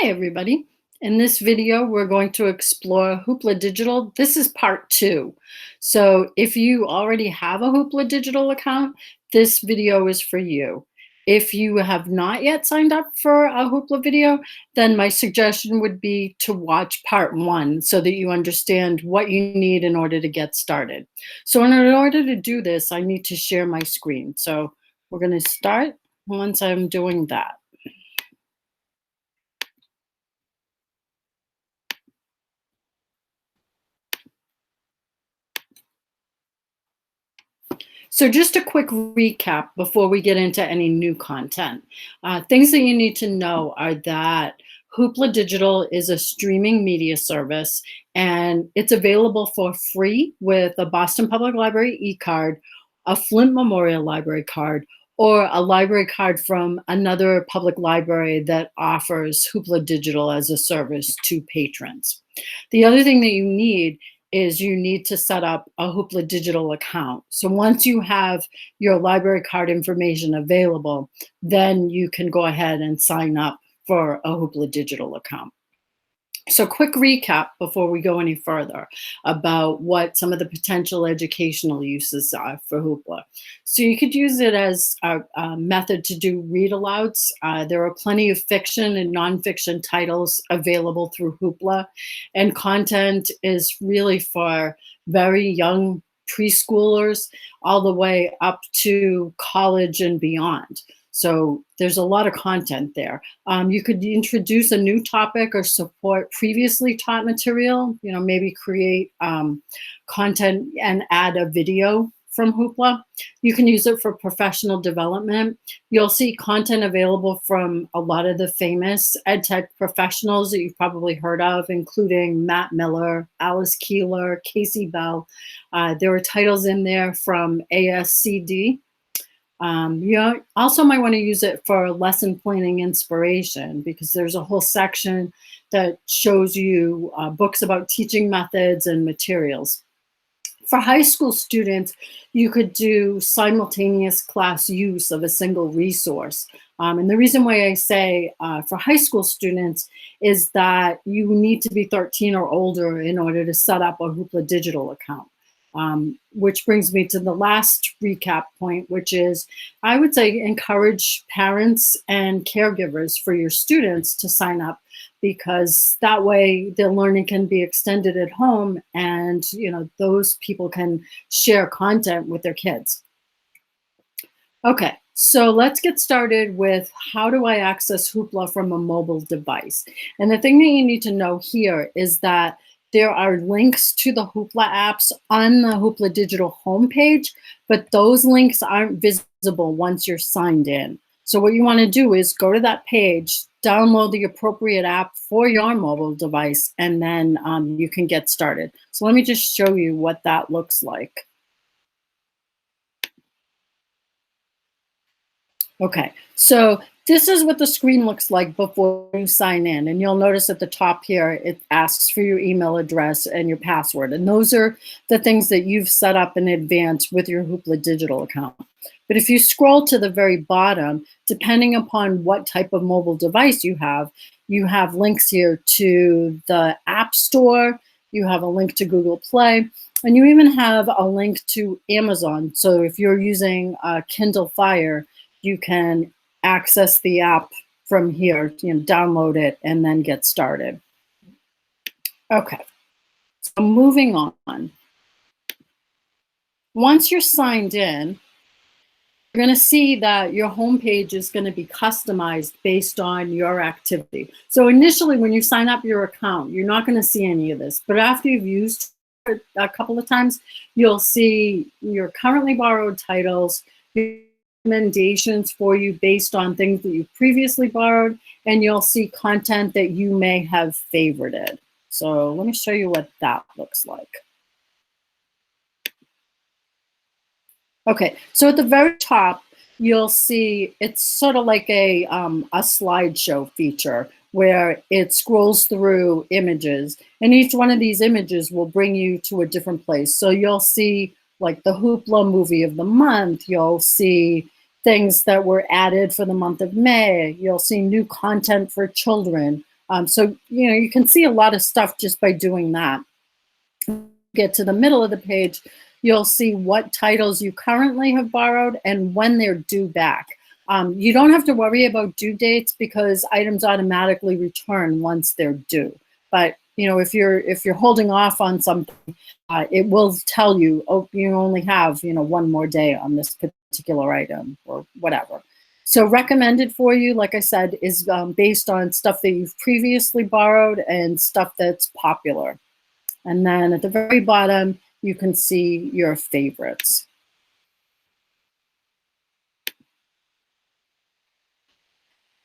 Hi, everybody. In this video, we're going to explore Hoopla Digital. This is part 2. So if you already have a Hoopla Digital account, this video is for you. If you have not yet signed up for a Hoopla video, then my suggestion would be to watch part 1 so that you understand what you need in order to get started. So in order to do this, I need to share my screen. So we're going to start once I'm doing that. So just a quick recap before we get into any new content. Things that you need to know are that Hoopla Digital is a streaming media service, and it's available for free with a Boston Public Library e-card, a Flint Memorial Library card, or a library card from another public library that offers Hoopla Digital as a service to patrons. The other thing that you need is you need to set up a Hoopla Digital account. So once you have your library card information available, then you can go ahead and sign up for a Hoopla Digital account. So quick recap before we go any further about what some of the potential educational uses are for Hoopla. So you could use it as a method to do read alouds. There are plenty of fiction and nonfiction titles available through Hoopla, and content is really for very young preschoolers all the way up to college and beyond. So there's a lot of content there. You could introduce a new topic or support previously taught material, maybe create content and add a video from Hoopla. You can use it for professional development. You'll see content available from a lot of the famous EdTech professionals that you've probably heard of, including Matt Miller, Alice Keeler, Casey Bell. There are titles in there from ASCD. You also might want to use it for lesson planning inspiration, because there's a whole section that shows you books about teaching methods and materials. For high school students, you could do simultaneous class use of a single resource. And the reason why I say for high school students is that you need to be 13 or older in order to set up a Hoopla Digital account. Which brings me to the last recap point, which is I would say encourage parents and caregivers for your students to sign up, because that way their learning can be extended at home, and those people can share content with their kids. Okay, so let's get started with how do I access Hoopla from a mobile device. And the thing that you need to know here is that there are links to the Hoopla apps on the Hoopla Digital homepage, but those links aren't visible once you're signed in. So what you want to do is go to that page, download the appropriate app for your mobile device, and then you can get started. So let me just show you what that looks like. Okay, so this is what the screen looks like before you sign in. And you'll notice at the top here, it asks for your email address and your password. And those are the things that you've set up in advance with your Hoopla Digital account. But if you scroll to the very bottom, depending upon what type of mobile device you have links here to the App Store, you have a link to Google Play, and you even have a link to Amazon. So if you're using Kindle Fire, you can access the app from here, download it, and then get started. Okay, so moving on. Once you're signed in, you're going to see that your homepage is going to be customized based on your activity. So initially, when you sign up your account, you're not going to see any of this. But after you've used it a couple of times, you'll see your currently borrowed titles, recommendations for you based on things that you've previously borrowed, and you'll see content that you may have favorited. So let me show you what that looks like. Okay, so at the very top, you'll see it's sort of like a slideshow feature where it scrolls through images, and each one of these images will bring you to a different place. So you'll see like the Hoopla movie of the month, you'll see things that were added for the month of May, you'll see new content for children, So, you can see a lot of stuff just by doing that. Get to the middle of the page, you'll see what titles you currently have borrowed and when they're due back. You don't have to worry about due dates because items automatically return once they're due. But if you're holding off on something, it will tell you, oh, you only have one more day on this particular item or whatever. So recommended for you, like I said, is based on stuff that you've previously borrowed and stuff that's popular. And then at the very bottom, you can see your favorites.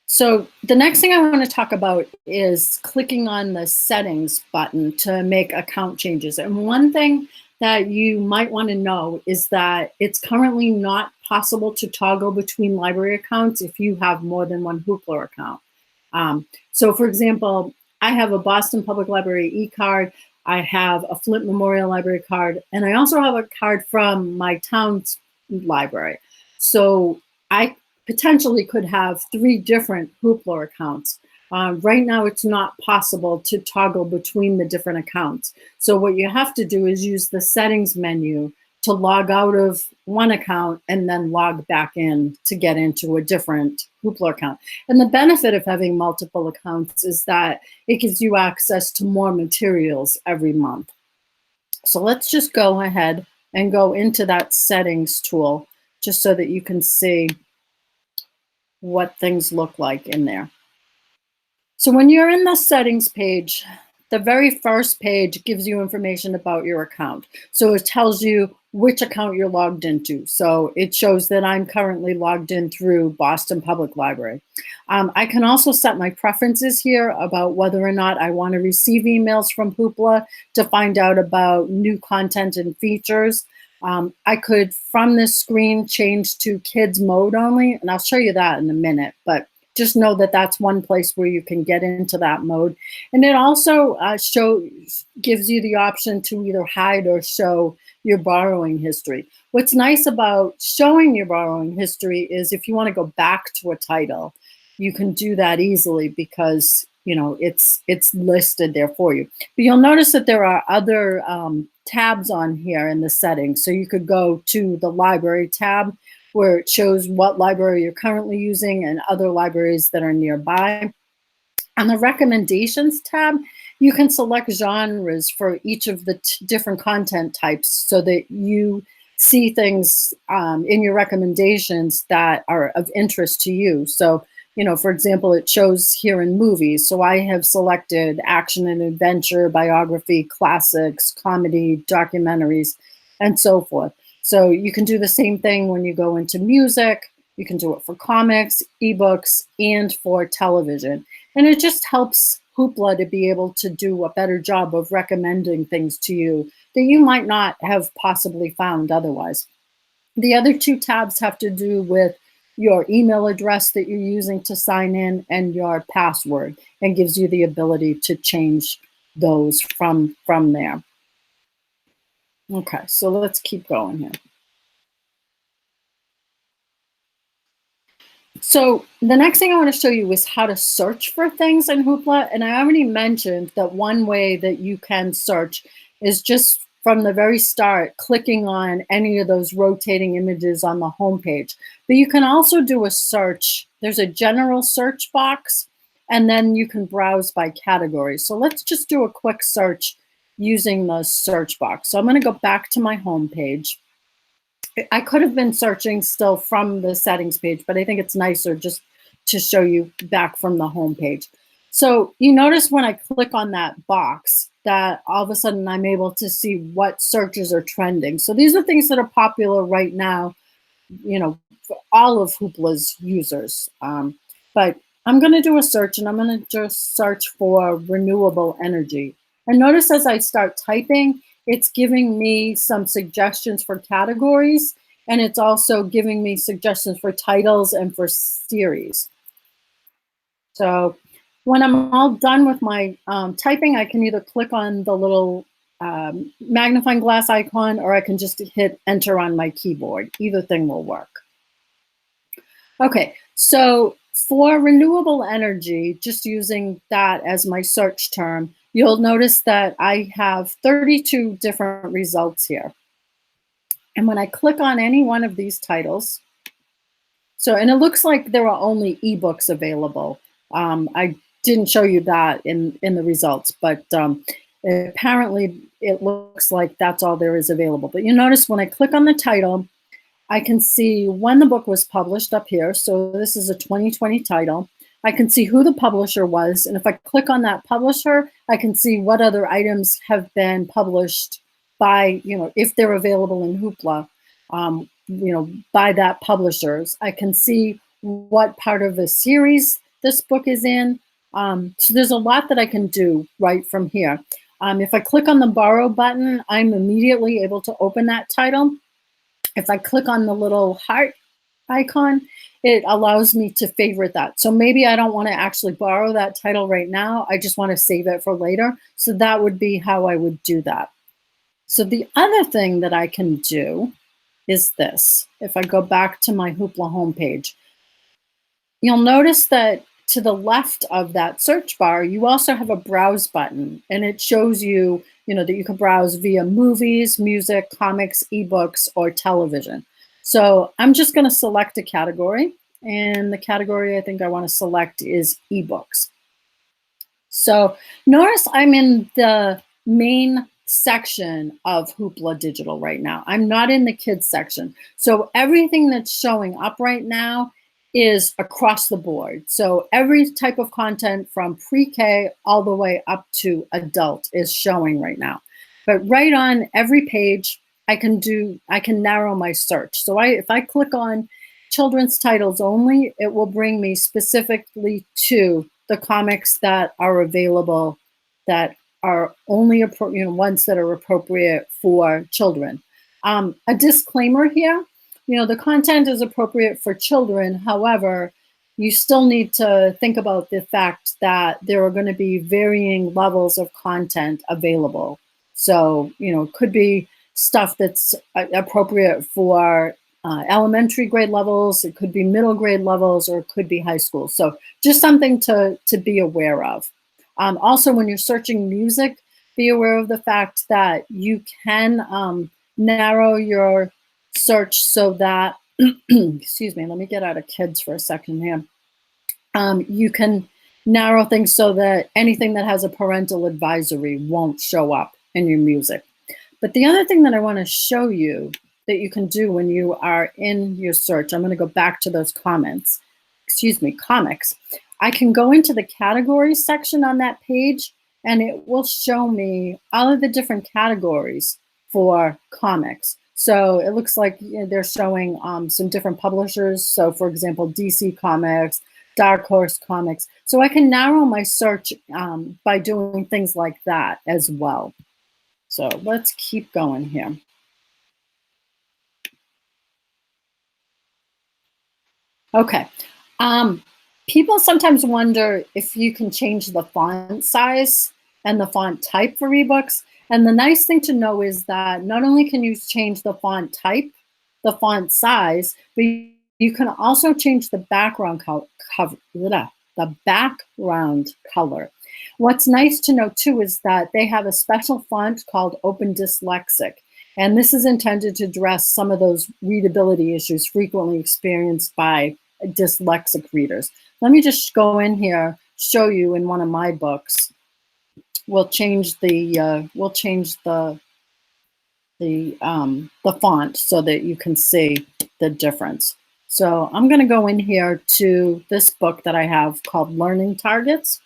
So the next thing I want to talk about is clicking on the settings button to make account changes. And one thing that you might want to know is that it's currently not possible to toggle between library accounts if you have more than one Hoopla account. So for example, I have a Boston Public Library e-card, I have a Flint Memorial Library card, and I also have a card from my town's library. So I potentially could have 3 different Hoopla accounts. Right now, it's not possible to toggle between the different accounts. So what you have to do is use the settings menu to log out of one account and then log back in to get into a different Hoopla account. And the benefit of having multiple accounts is that it gives you access to more materials every month. So let's just go ahead and go into that settings tool just so that you can see what things look like in there. So when you're in the settings page, the very first page gives you information about your account. So it tells you which account you're logged into. So it shows that I'm currently logged in through Boston Public Library. I can also set my preferences here about whether or not I want to receive emails from Hoopla to find out about new content and features. I could, from this screen, change to kids mode only, and I'll show you that in a minute. But just know that that's one place where you can get into that mode. And it also gives you the option to either hide or show your borrowing history. What's nice about showing your borrowing history is if you want to go back to a title, you can do that easily because it's listed there for you. But you'll notice that there are other tabs on here in the settings. So you could go to the library tab, where it shows what library you're currently using and other libraries that are nearby. On the recommendations tab, you can select genres for each of the different content types so that you see things in your recommendations that are of interest to you. So, for example, it shows here in movies. So I have selected action and adventure, biography, classics, comedy, documentaries, and so forth. So you can do the same thing when you go into music. You can do it for comics, ebooks, and for television. And it just helps Hoopla to be able to do a better job of recommending things to you that you might not have possibly found otherwise. The other 2 tabs have to do with your email address that you're using to sign in and your password, and gives you the ability to change those from there. Okay, so let's keep going here. So the next thing I want to show you is how to search for things in Hoopla. And I already mentioned that one way that you can search is just from the very start, clicking on any of those rotating images on the homepage. But you can also do a search. There's a general search box, and then you can browse by category. So let's just do a quick search using the search box. So I'm going to go back to my homepage. I could have been searching still from the settings page, but I think it's nicer just to show you back from the home page. So you notice when I click on that box that all of a sudden I'm able to see what searches are trending. So these are things that are popular right now, for all of Hoopla's users. But I'm going to do a search, and I'm going to just search for renewable energy. And notice as I start typing, it's giving me some suggestions for categories, and it's also giving me suggestions for titles and for series. So when I'm all done with my typing, I can either click on the little magnifying glass icon, or I can just hit enter on my keyboard. Either thing will work. Okay, so For renewable energy, just using that as my search term, you'll notice that I have 32 different results here. And when I click on any one of these titles, so, and it looks like there are only ebooks available. I didn't show you that in the results, but apparently it looks like that's all there is available. But you notice when I click on the title, I can see when the book was published up here. So this is a 2020 title. I can see who the publisher was. And if I click on that publisher, I can see what other items have been published by, if they're available in Hoopla, by that publishers. I can see what part of the series this book is in. So there's a lot that I can do right from here. If I click on the borrow button, I'm immediately able to open that title. If I click on the little heart icon, it allows me to favorite that. So maybe I don't want to actually borrow that title right now. I just want to save it for later. So that would be how I would do that. So the other thing that I can do is this. If I go back to my Hoopla homepage, you'll notice that to the left of that search bar, you also have a browse button, and it shows you, that you can browse via movies, music, comics, ebooks, or television. So I'm just going to select a category, and the category I think I want to select is ebooks. So notice I'm in the main section of Hoopla Digital right now. I'm not in the kids section. So everything that's showing up right now is across the board. So every type of content from pre-K all the way up to adult is showing right now. But right on every page, I can narrow my search. So if I click on children's titles only, it will bring me specifically to the comics that are available that are only ones that are appropriate for children. A disclaimer here. The content is appropriate for children. However, you still need to think about the fact that there are going to be varying levels of content available. So, it could be stuff that's appropriate for elementary grade levels, it could be middle grade levels, or it could be high school. So just something to be aware of. Also, when you're searching music, be aware of the fact that you can narrow your search so that, excuse me, let me get out of kids for a second here. You can narrow things so that anything that has a parental advisory won't show up in your music. But the other thing that I want to show you that you can do when you are in your search, I'm going to go back to those comics. I can go into the categories section on that page, and it will show me all of the different categories for comics. So it looks like they're showing some different publishers. So for example, DC Comics, Dark Horse Comics. So I can narrow my search by doing things like that as well. So let's keep going here. Okay. People sometimes wonder if you can change the font size and the font type for ebooks. And the nice thing to know is that not only can you change the font type, the font size, but you can also change the background color. What's nice to know too is that they have a special font called Open Dyslexic. And this is intended to address some of those readability issues frequently experienced by dyslexic readers. Let me just go in here, show you in one of my books. We'll change the font so that you can see the difference. So I'm going to go in here to this book that I have called Learning Targets.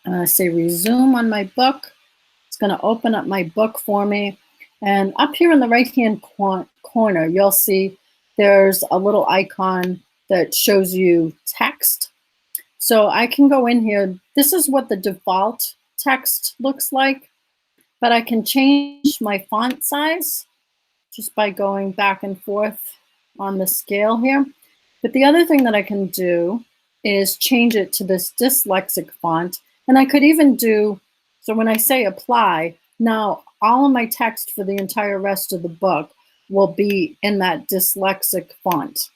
I say resume on my book. It's going to open up my book for me. And up here in the right-hand corner, you'll see there's a little icon that shows you text. So I can go in here. This is what the default text looks like, but I can change my font size just by going back and forth on the scale here. But the other thing that I can do is change it to this dyslexic font. And I could even do, so when I say apply, now all of my text for the entire rest of the book will be in that dyslexic font.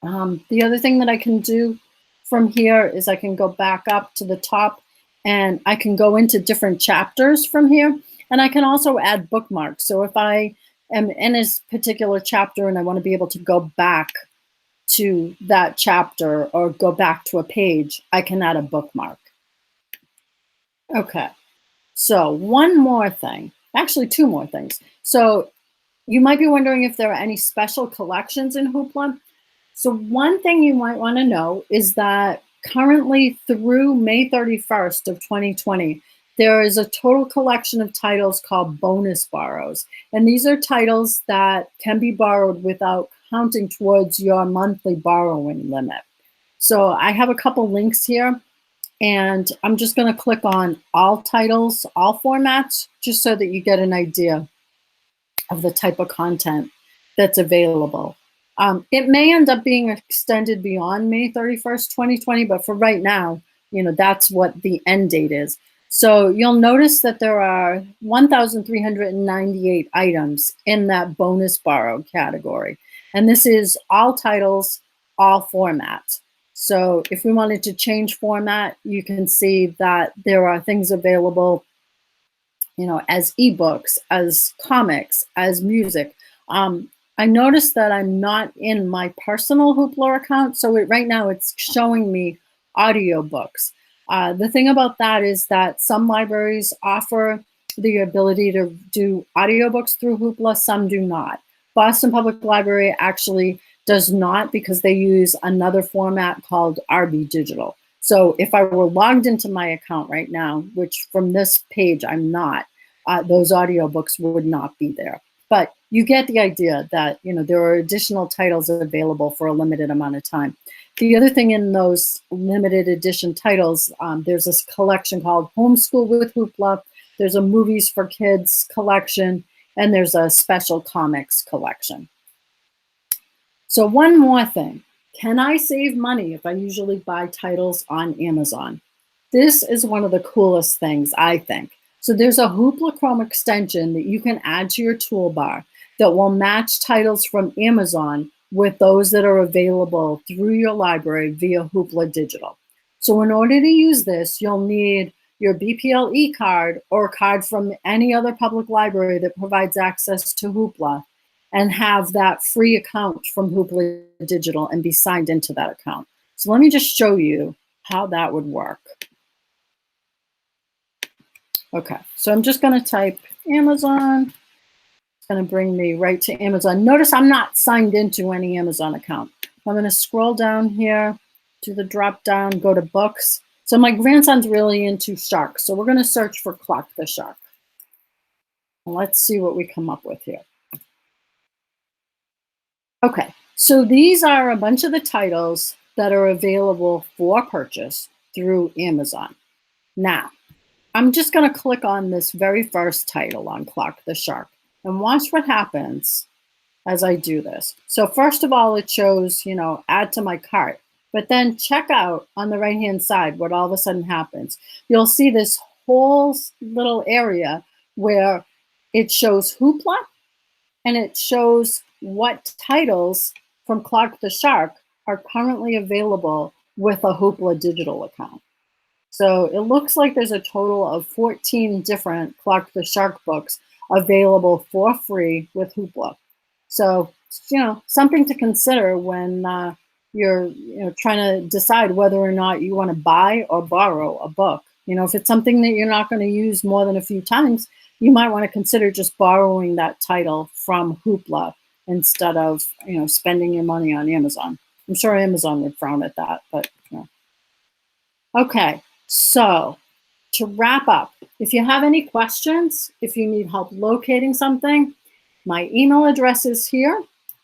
The other thing that I can do from here is I can go back up to the top and I can go into different chapters from here. And I can also add bookmarks. So if I am in this particular chapter and I want to be able to go back to that chapter or go back to a page, I can add a bookmark. Okay, so one more thing, actually two more things. So you might be wondering if there are any special collections in Hoopla. So one thing you might want to know is that currently through May 31st of 2020, there is a total collection of titles called bonus borrows. And these are titles that can be borrowed without counting towards your monthly borrowing limit. So I have a couple links here, and I'm just going to click on all titles, all formats, just so that you get an idea of the type of content that's available. It may end up being extended beyond May 31st, 2020, but for right now, that's what the end date is. So you'll notice that there are 1,398 items in that bonus borrow category. And this is all titles, all formats. So if we wanted to change format, you can see that there are things available as ebooks, as comics, as music. I noticed that I'm not in my personal Hoopla account, so right now it's showing me audiobooks. The thing about that is that some libraries offer the ability to do audiobooks through Hoopla, some do not. Boston Public Library actually does not, because they use another format called RB Digital. So if I were logged into my account right now, which from this page I'm not, those audiobooks would not be there. But you get the idea that there are additional titles available for a limited amount of time. The other thing in those limited edition titles, there's this collection called Homeschool with Hoopla. There's a Movies for Kids collection, and there's a special comics collection. So one more thing. Can I save money if I usually buy titles on Amazon? This is one of the coolest things, I think. So there's a Hoopla Chrome extension that you can add to your toolbar that will match titles from Amazon with those that are available through your library via Hoopla Digital. So in order to use this, you'll need your BPLE card or a card from any other public library that provides access to Hoopla, and have that free account from Hoopla Digital and be signed into that account. So let me just show you how that would work. Okay, so I'm just going to type Amazon. It's going to bring me right to Amazon. Notice I'm not signed into any Amazon account. I'm going to scroll down here to the drop down, go to books. So my grandson's really into sharks, so we're going to search for Clark the Shark. And let's see what we come up with here. Okay, so these are a bunch of the titles that are available for purchase through Amazon. Now, I'm just going to click on this very first title on Clark the Shark and watch what happens as I do this. So first of all, it shows, add to my cart. But then check out on the right-hand side what all of a sudden happens. You'll see this whole little area where it shows Hoopla, and it shows what titles from Clark the Shark are currently available with a Hoopla Digital account. So it looks like there's a total of 14 different Clark the Shark books available for free with Hoopla. So, something to consider when you're trying to decide whether or not you want to buy or borrow a book. If it's something that you're not going to use more than a few times, you might want to consider just borrowing that title from Hoopla instead of spending your money on Amazon. I'm sure Amazon would frown at that, but Okay, so to wrap up, if you have any questions, if you need help locating something, my email address is here.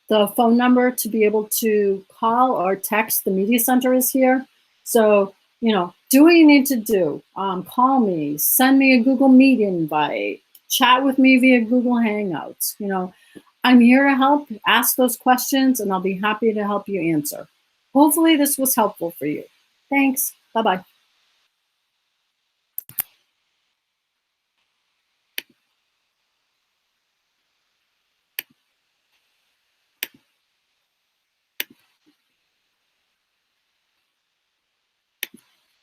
The phone number to be able to call or text the Media Center is here. So, do what you need to do. Call me, send me a Google Meet invite, chat with me via Google Hangouts. I'm here to help, ask those questions, and I'll be happy to help you answer. Hopefully this was helpful for you. Thanks. Bye-bye.